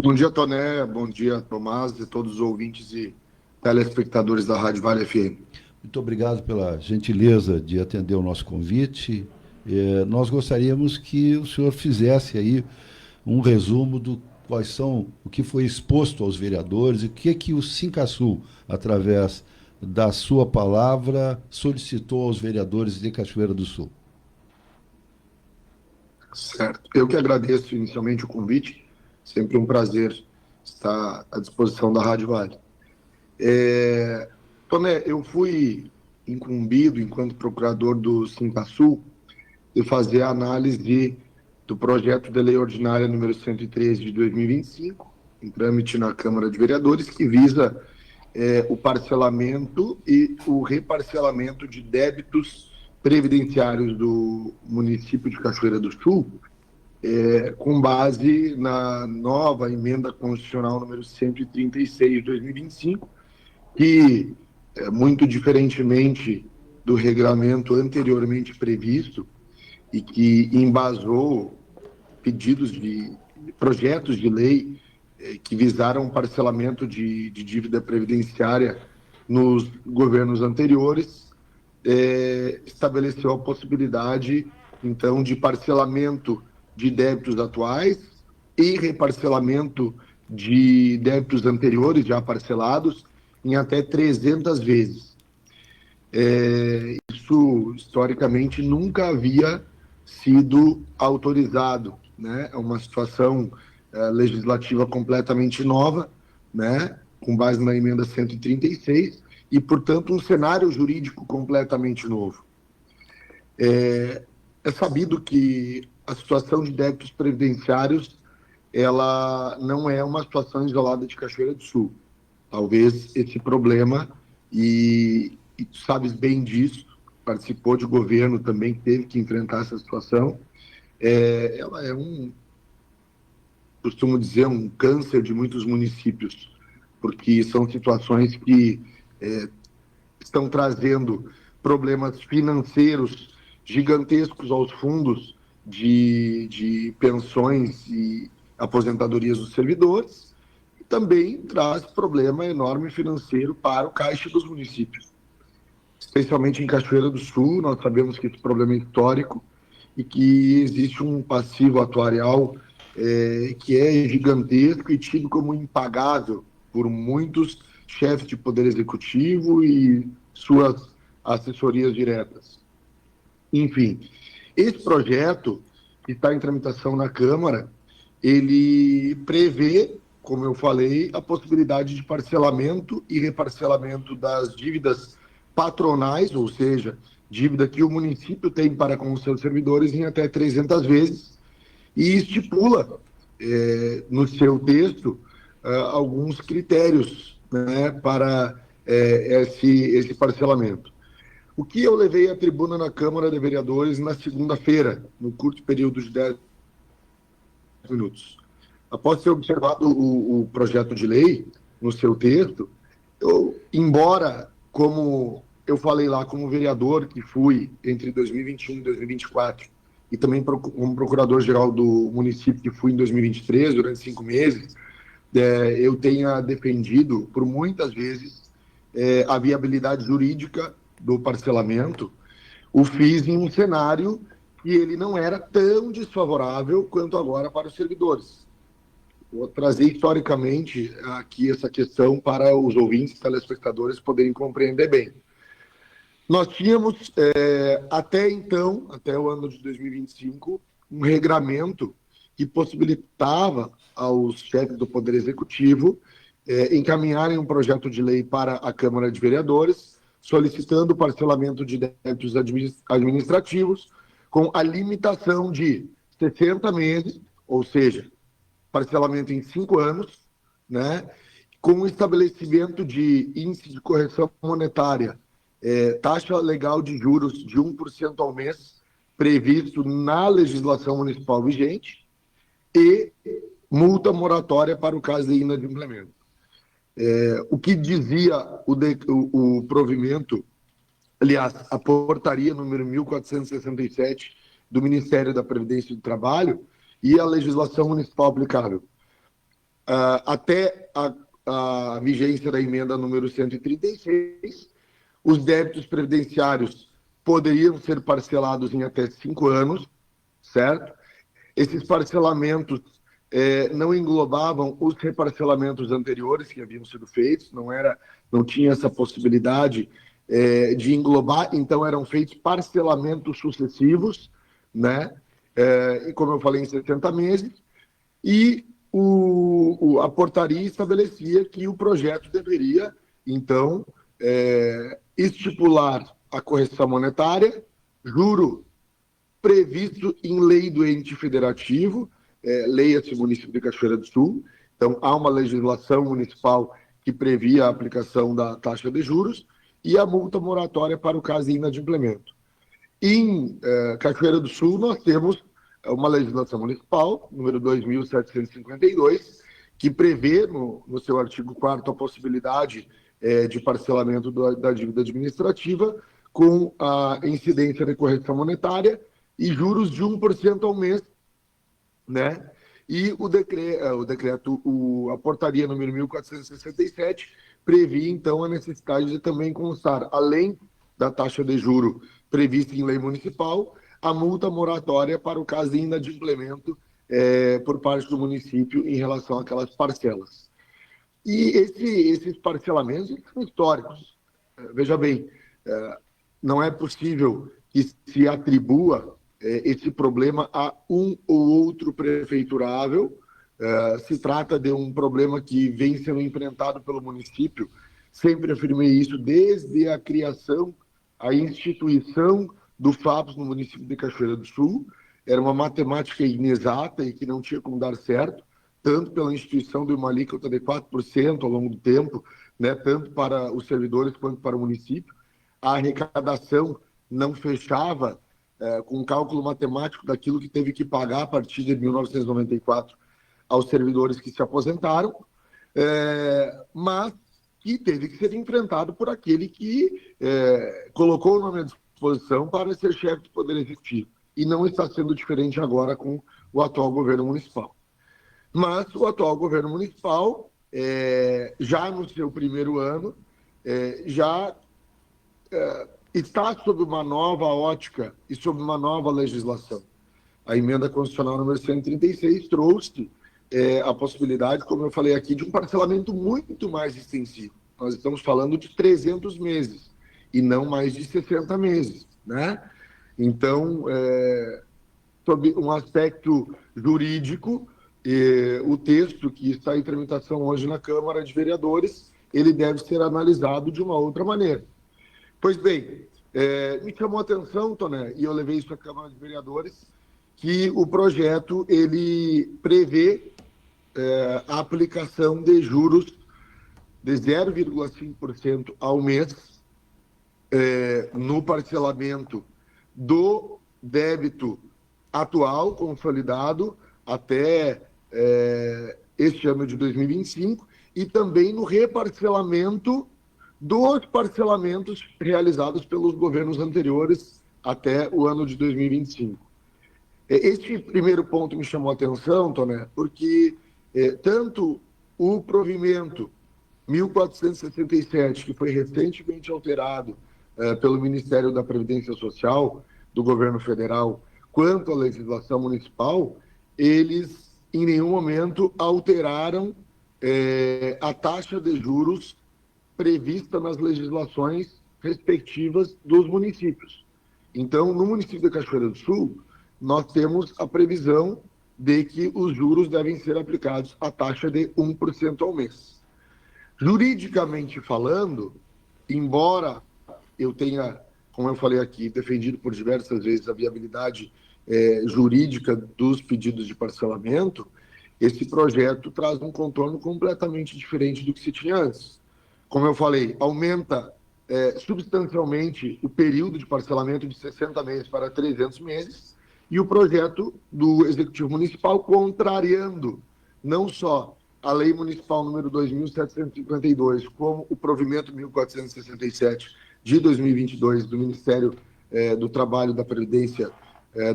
Bom dia, Toné. Bom dia, Tomás, e todos os ouvintes e telespectadores da Rádio Vale FM. Muito obrigado pela gentileza de atender o nosso convite. Nós gostaríamos que o senhor fizesse aí um resumo do quais são o que foi exposto aos vereadores e o que o Sincasul, através da sua palavra, solicitou aos vereadores de Cachoeira do Sul. Certo. Eu que agradeço inicialmente o convite. Sempre um prazer estar à disposição da Rádio Vale. Toné, eu fui incumbido, enquanto procurador do Sincasul, de fazer a análise do projeto de lei ordinária número 113 de 2025, em trâmite na Câmara de Vereadores, que visa o parcelamento e o reparcelamento de débitos previdenciários do município de Cachoeira do Sul, com base na nova emenda constitucional número 136 de 2025, que, muito diferentemente do regulamento anteriormente previsto e que embasou pedidos de projetos de lei que visaram parcelamento de dívida previdenciária nos governos anteriores, estabeleceu a possibilidade, então, de parcelamento de débitos atuais e reparcelamento de débitos anteriores, já parcelados, em até 300 vezes. Isso, historicamente, nunca havia sido autorizado, né? É uma situação legislativa completamente nova, né? Com base na emenda 136, e, portanto, um cenário jurídico completamente novo. É sabido que a situação de débitos previdenciários ela não é uma situação isolada de Cachoeira do Sul. Talvez esse problema, e tu sabes bem disso, participou de governo também que teve que enfrentar essa situação, ela é costumo dizer, um câncer de muitos municípios, porque são situações que estão trazendo problemas financeiros gigantescos aos fundos de pensões e aposentadorias dos servidores, e também traz problema enorme financeiro para o caixa dos municípios. Especialmente em Cachoeira do Sul, nós sabemos que esse problema é histórico e que existe um passivo atuarial que é gigantesco e tido como impagável por muitos chefes de poder executivo e suas assessorias diretas. Enfim, esse projeto que está em tramitação na Câmara, ele prevê, como eu falei, a possibilidade de parcelamento e reparcelamento das dívidas patronais, ou seja, dívida que o município tem para com os seus servidores em até 300 vezes, e estipula no seu texto alguns critérios, né, para esse parcelamento. O que eu levei à tribuna na Câmara de Vereadores na segunda-feira, no curto período de 10 minutos. Após ter observado o projeto de lei no seu texto, embora, como eu falei lá, como vereador que fui entre 2021 e 2024, e também como procurador-geral do município que fui em 2023, durante 5 meses, eu tenha defendido por muitas vezes a viabilidade jurídica do parcelamento, o fiz em um cenário que ele não era tão desfavorável quanto agora para os servidores. Vou trazer historicamente aqui essa questão para os ouvintes e telespectadores poderem compreender bem. Nós tínhamos, até então, até o ano de 2025, um regramento que possibilitava aos chefes do Poder Executivo encaminharem um projeto de lei para a Câmara de Vereadores, solicitando o parcelamento de débitos administrativos com a limitação de 60 meses, ou seja, parcelamento em 5 anos, né, com o estabelecimento de índice de correção monetária, taxa legal de juros de 1% ao mês, previsto na legislação municipal vigente, e multa moratória para o caso de inadimplemento. O que dizia o provimento, aliás, a portaria número 1467 do Ministério da Previdência e do Trabalho e a legislação municipal aplicável. até a vigência da emenda número 136, os débitos previdenciários poderiam ser parcelados em até 5 anos, certo? Esses parcelamentos não englobavam os reparcelamentos anteriores que haviam sido feitos, não tinha essa possibilidade de englobar, então eram feitos parcelamentos sucessivos, né? E como eu falei, em 60 meses, e a portaria estabelecia que o projeto deveria, então, estipular a correção monetária, juro previsto em lei do ente federativo, leia-se município de Cachoeira do Sul. Então, há uma legislação municipal que previa a aplicação da taxa de juros e a multa moratória para o caso de inadimplemento. Em Cachoeira do Sul, nós temos uma legislação municipal, número 2.752, que prevê, no seu artigo 4º, a possibilidade de parcelamento da dívida administrativa com a incidência de correção monetária e juros de 1% ao mês, né? E a portaria número 1467 previa, então, a necessidade de também constar, além da taxa de juro prevista em lei municipal, a multa moratória para o caso de inadimplemento por parte do município em relação àquelas parcelas. E esses parcelamentos são históricos. Veja bem, não é possível que se atribua esse problema a um ou outro prefeiturável. Se trata de um problema que vem sendo enfrentado pelo município. Sempre afirmei isso desde a criação, a instituição do FAPS no município de Cachoeira do Sul. Era uma matemática inexata e que não tinha como dar certo, tanto pela instituição de uma alíquota de 4% ao longo do tempo, né, tanto para os servidores quanto para o município. A arrecadação não fechava com um cálculo matemático daquilo que teve que pagar a partir de 1994 aos servidores que se aposentaram, mas que teve que ser enfrentado por aquele que colocou o nome à disposição para ser chefe do Poder Executivo. E não está sendo diferente agora com o atual governo municipal. Mas o atual governo municipal, já no seu primeiro ano, já está sob uma nova ótica e sob uma nova legislação. A emenda constitucional número 136 trouxe a possibilidade, como eu falei aqui, de um parcelamento muito mais extensivo. Nós estamos falando de 300 meses e não mais de 60 meses, né? Então, sob um aspecto jurídico, o texto que está em tramitação hoje na Câmara de Vereadores, ele deve ser analisado de uma outra maneira. Pois bem, me chamou a atenção, Toné, e eu levei isso à Câmara de Vereadores, que o projeto ele prevê a aplicação de juros de 0,5% ao mês no parcelamento do débito atual, consolidado, até este ano de 2025, e também no reparcelamento dos parcelamentos realizados pelos governos anteriores até o ano de 2025. Este primeiro ponto me chamou a atenção, Toné, porque tanto o provimento 1467, que foi recentemente alterado pelo Ministério da Previdência Social do governo federal, quanto a legislação municipal, eles em nenhum momento alteraram a taxa de juros prevista nas legislações respectivas dos municípios. Então, no município de Cachoeira do Sul, nós temos a previsão de que os juros devem ser aplicados à taxa de 1% ao mês. Juridicamente falando, embora eu tenha, como eu falei aqui, defendido por diversas vezes a viabilidade jurídica dos pedidos de parcelamento, esse projeto traz um contorno completamente diferente do que se tinha antes. Como eu falei, aumenta substancialmente o período de parcelamento de 60 meses para 300 meses, e o projeto do Executivo Municipal, contrariando não só a Lei Municipal número 2.752, como o provimento 1467 de 2022 do Ministério do Trabalho e da Previdência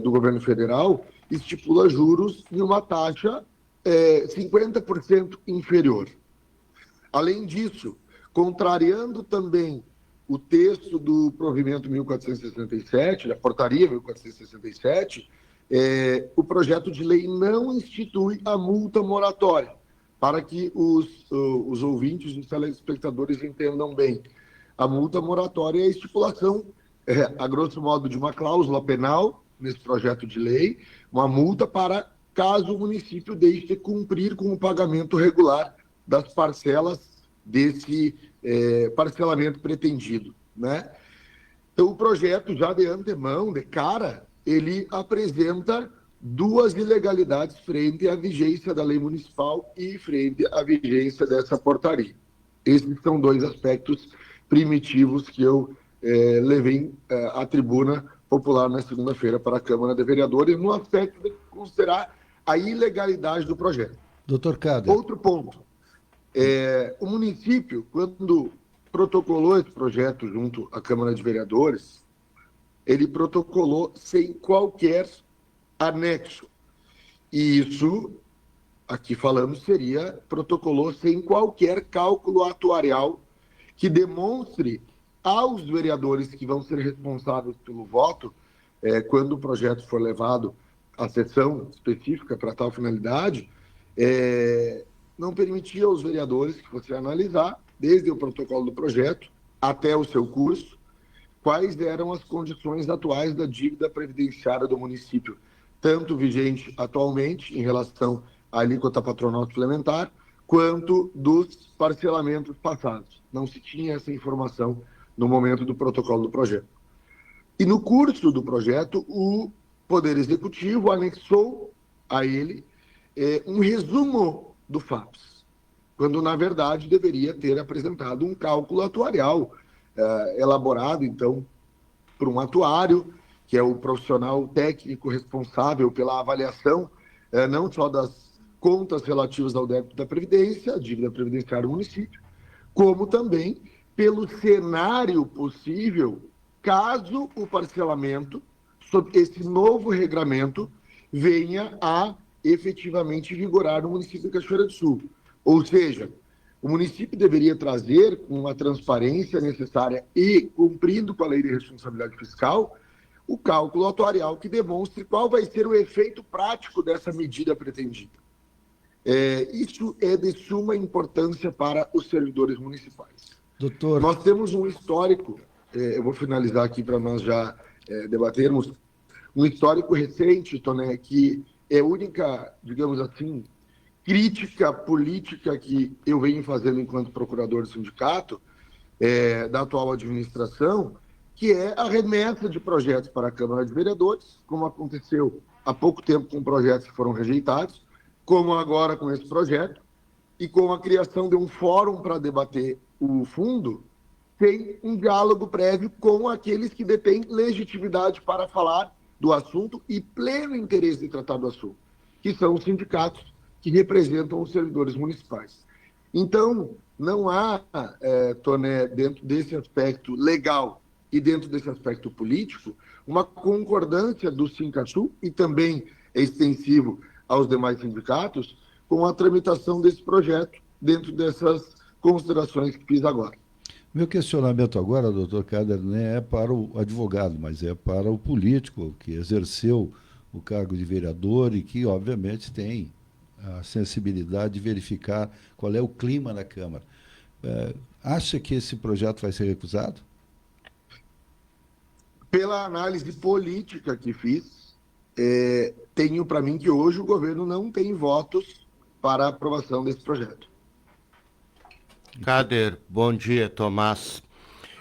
do Governo Federal, estipula juros em uma taxa 50% inferior. Além disso, contrariando também o texto do provimento 1467, da portaria 1467, o projeto de lei não institui a multa moratória, para que os ouvintes, os telespectadores entendam bem. A multa moratória é a estipulação, a grosso modo, de uma cláusula penal nesse projeto de lei, uma multa para caso o município deixe de cumprir com o pagamento regular das parcelas desse parcelamento pretendido, né? Então, o projeto, já de antemão, de cara, ele apresenta duas ilegalidades frente à vigência da lei municipal e frente à vigência dessa portaria. Esses são dois aspectos primitivos que eu levei à tribuna popular na segunda-feira para a Câmara de Vereadores, no aspecto de considerar a ilegalidade do projeto. Doutor Kader. Outro ponto. O município, quando protocolou esse projeto junto à Câmara de Vereadores, ele protocolou sem qualquer anexo. E isso, aqui falamos, protocolou sem qualquer cálculo atuarial que demonstre aos vereadores que vão ser responsáveis pelo voto, quando o projeto for levado à sessão específica para tal finalidade, não permitia aos vereadores que você analisar, desde o protocolo do projeto até o seu curso, quais eram as condições atuais da dívida previdenciária do município, tanto vigente atualmente em relação à alíquota patronal suplementar, quanto dos parcelamentos passados. Não se tinha essa informação no momento do protocolo do projeto. E no curso do projeto, o Poder Executivo anexou a ele um resumo do FAPS, quando, na verdade, deveria ter apresentado um cálculo atuarial elaborado, então, por um atuário, que é o profissional técnico responsável pela avaliação não só das contas relativas ao débito da Previdência, a dívida previdenciária do município, como também pelo cenário possível caso o parcelamento, sob esse novo regramento, venha a efetivamente vigorar no município de Cachoeira do Sul. Ou seja, o município deveria trazer, com a transparência necessária e cumprindo com a lei de responsabilidade fiscal, o cálculo atuarial que demonstre qual vai ser o efeito prático dessa medida pretendida. Isso é de suma importância para os servidores municipais. Doutor... Nós temos um histórico, eu vou finalizar aqui para nós já debatermos, um histórico recente, Toné, que é a única, digamos assim, crítica política que eu venho fazendo enquanto procurador do sindicato, da atual administração, que é a remessa de projetos para a Câmara de Vereadores, como aconteceu há pouco tempo com projetos que foram rejeitados, como agora com esse projeto, e com a criação de um fórum para debater o fundo, tem um diálogo prévio com aqueles que detêm legitimidade para falar do assunto e pleno interesse de tratar do assunto, que são os sindicatos que representam os servidores municipais. Então, não há, Toné, dentro desse aspecto legal e dentro desse aspecto político, uma concordância do Sincasul, e também é extensivo aos demais sindicatos, com a tramitação desse projeto dentro dessas considerações que fiz agora. Meu questionamento agora, doutor Kader, não é para o advogado, mas é para o político que exerceu o cargo de vereador e que, obviamente, tem a sensibilidade de verificar qual é o clima na Câmara. Acha que esse projeto vai ser recusado? Pela análise política que fiz, tenho para mim que hoje o governo não tem votos para a aprovação desse projeto. Kader, bom dia, Tomás.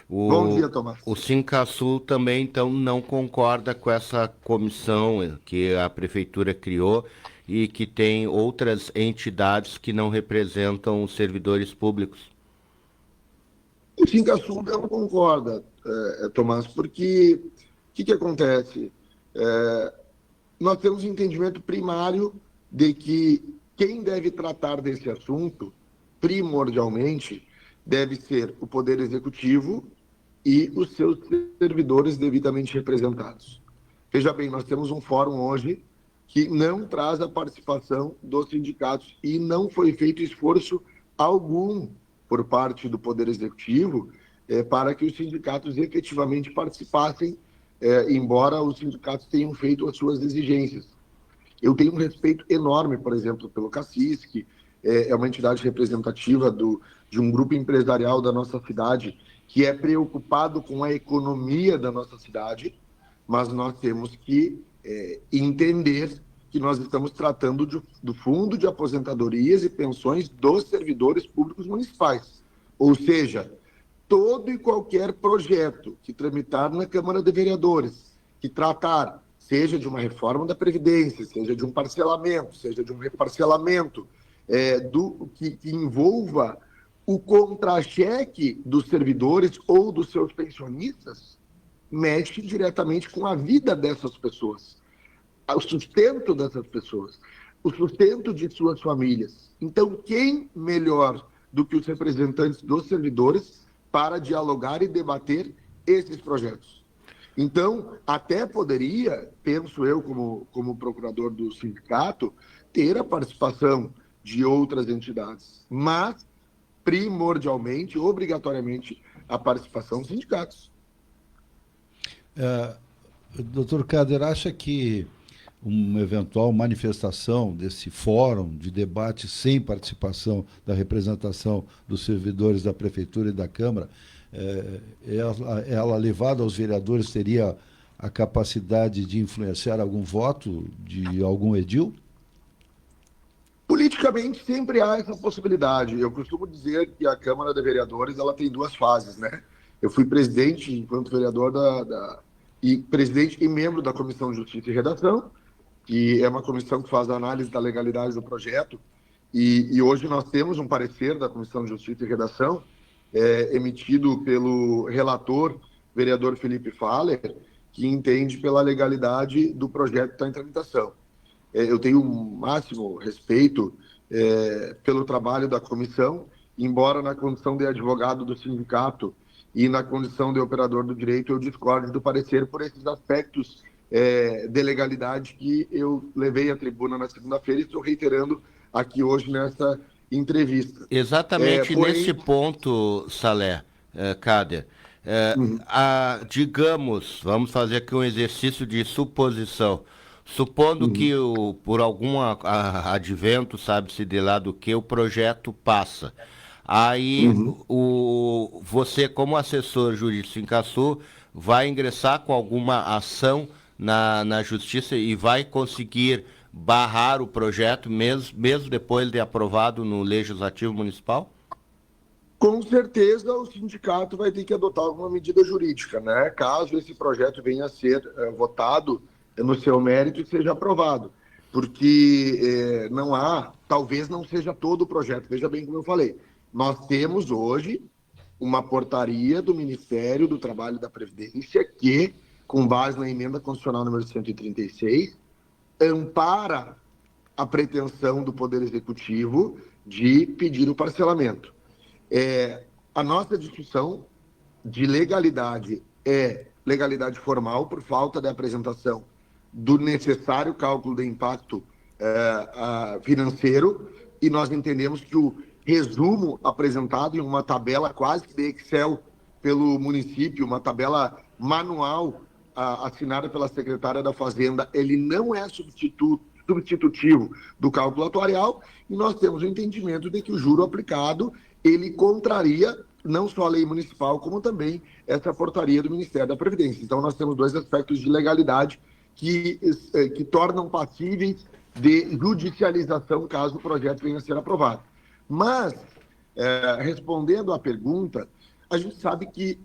Bom dia, Tomás. O Sincasul também, então, não concorda com essa comissão que a Prefeitura criou e que tem outras entidades que não representam os servidores públicos? O Sincasul não concorda, Tomás, porque o que acontece? Nós temos um entendimento primário de que quem deve tratar desse assunto, primordialmente, deve ser o Poder Executivo e os seus servidores devidamente representados. Veja bem, nós temos um fórum hoje que não traz a participação dos sindicatos e não foi feito esforço algum por parte do Poder Executivo para que os sindicatos efetivamente participassem, embora os sindicatos tenham feito as suas exigências. Eu tenho um respeito enorme, por exemplo, pelo CACIS, que é uma entidade representativa de um grupo empresarial da nossa cidade, que é preocupado com a economia da nossa cidade, mas nós temos que entender que nós estamos tratando do Fundo de Aposentadorias e Pensões dos Servidores Públicos Municipais. Ou seja, todo e qualquer projeto que tramitar na Câmara de Vereadores, que tratar, seja de uma reforma da Previdência, seja de um parcelamento, seja de um reparcelamento, que envolva o contra-cheque dos servidores ou dos seus pensionistas, mexe diretamente com a vida dessas pessoas, o sustento dessas pessoas, o sustento de suas famílias. Então, quem melhor do que os representantes dos servidores para dialogar e debater esses projetos? Então, até poderia, penso eu, como procurador do sindicato, ter a participação de outras entidades, mas, primordialmente, obrigatoriamente, a participação dos sindicatos. Doutor Kader, acha que uma eventual manifestação desse fórum de debate sem participação da representação dos servidores da Prefeitura e da Câmara, ela levada aos vereadores, teria a capacidade de influenciar algum voto de algum edil? Politicamente, sempre há essa possibilidade. Eu costumo dizer que a Câmara de Vereadores ela tem duas fases, né? Eu fui presidente, enquanto vereador, e presidente e membro da Comissão de Justiça e Redação, que é uma comissão que faz a análise da legalidade do projeto, e hoje nós temos um parecer da Comissão de Justiça e Redação, emitido pelo relator, vereador Felipe Faller, que entende pela legalidade do projeto que está em tramitação. Eu tenho o máximo respeito pelo trabalho da comissão, embora na condição de advogado do sindicato e na condição de operador do direito eu discorde do parecer por esses aspectos de legalidade que eu levei à tribuna na segunda-feira e estou reiterando aqui hoje nessa entrevista. Exatamente nesse ponto, Salé, Kader. Digamos, vamos fazer aqui um exercício de suposição. Supondo que por algum advento, sabe-se de lá do que, o projeto passa. Aí você, como assessor jurídico em Caçu, vai ingressar com alguma ação na justiça e vai conseguir barrar o projeto, mesmo depois de aprovado no Legislativo Municipal? Com certeza o sindicato vai ter que adotar alguma medida jurídica, né? Caso esse projeto venha a ser votado no seu mérito e seja aprovado. Porque talvez não seja todo o projeto, veja bem como eu falei. Nós temos hoje uma portaria do Ministério do Trabalho e da Previdência que, com base na emenda constitucional número 136, ampara a pretensão do Poder Executivo de pedir o parcelamento. A nossa discussão de legalidade é legalidade formal por falta de apresentação do necessário cálculo de impacto financeiro, e nós entendemos que o resumo apresentado em uma tabela quase que de Excel pelo município, uma tabela manual assinada pela secretária da Fazenda, ele não é substitutivo do cálculo atuarial, e nós temos o entendimento de que o juro aplicado, ele contraria não só a lei municipal, como também essa portaria do Ministério da Previdência. Então, nós temos dois aspectos de legalidade que tornam passíveis de judicialização caso o projeto venha a ser aprovado. Mas, respondendo à pergunta, a gente sabe que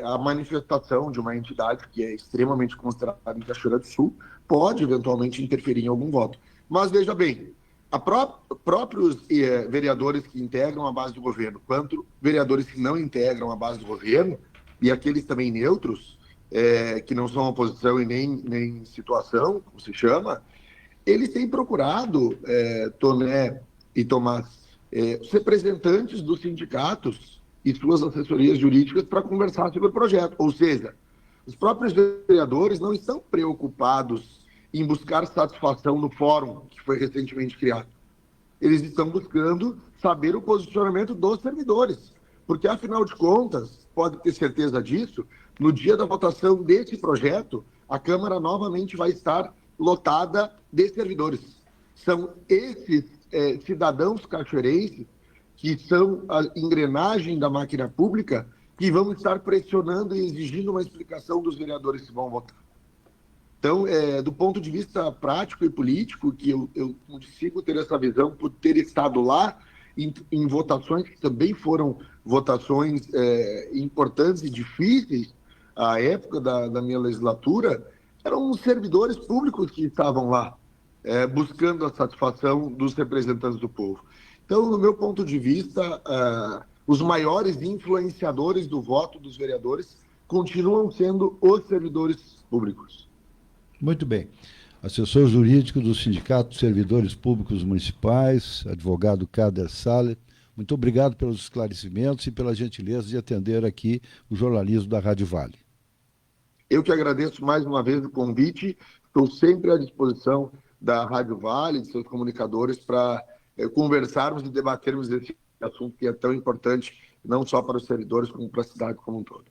a manifestação de uma entidade que é extremamente considerada em Cachoeira do Sul pode eventualmente interferir em algum voto. Mas veja bem, próprios vereadores que integram a base do governo, quanto vereadores que não integram a base do governo, e aqueles também neutros, que não são oposição e nem situação, como se chama, eles têm procurado, Toné e Tomás, os representantes dos sindicatos e suas assessorias jurídicas para conversar sobre o projeto. Ou seja, os próprios vereadores não estão preocupados em buscar satisfação no fórum que foi recentemente criado. Eles estão buscando saber o posicionamento dos servidores, porque, afinal de contas, pode ter certeza disso, no dia da votação desse projeto, a Câmara novamente vai estar lotada de servidores. São esses cidadãos cachoeirenses que são a engrenagem da máquina pública que vão estar pressionando e exigindo uma explicação dos vereadores que vão votar. Então, do ponto de vista prático e político, que eu consigo ter essa visão por ter estado lá em votações que também foram votações importantes e difíceis à época da minha legislatura, eram os servidores públicos que estavam lá, buscando a satisfação dos representantes do povo. Então, no meu ponto de vista, os maiores influenciadores do voto dos vereadores continuam sendo os servidores públicos. Muito bem. Assessor jurídico do Sindicato de Servidores Públicos Municipais, advogado Kader Saller, muito obrigado pelos esclarecimentos e pela gentileza de atender aqui o jornalismo da Rádio Vale. Eu que agradeço mais uma vez o convite, estou sempre à disposição da Rádio Vale, de seus comunicadores, para conversarmos e debatermos esse assunto que é tão importante, não só para os servidores, como para a cidade como um todo.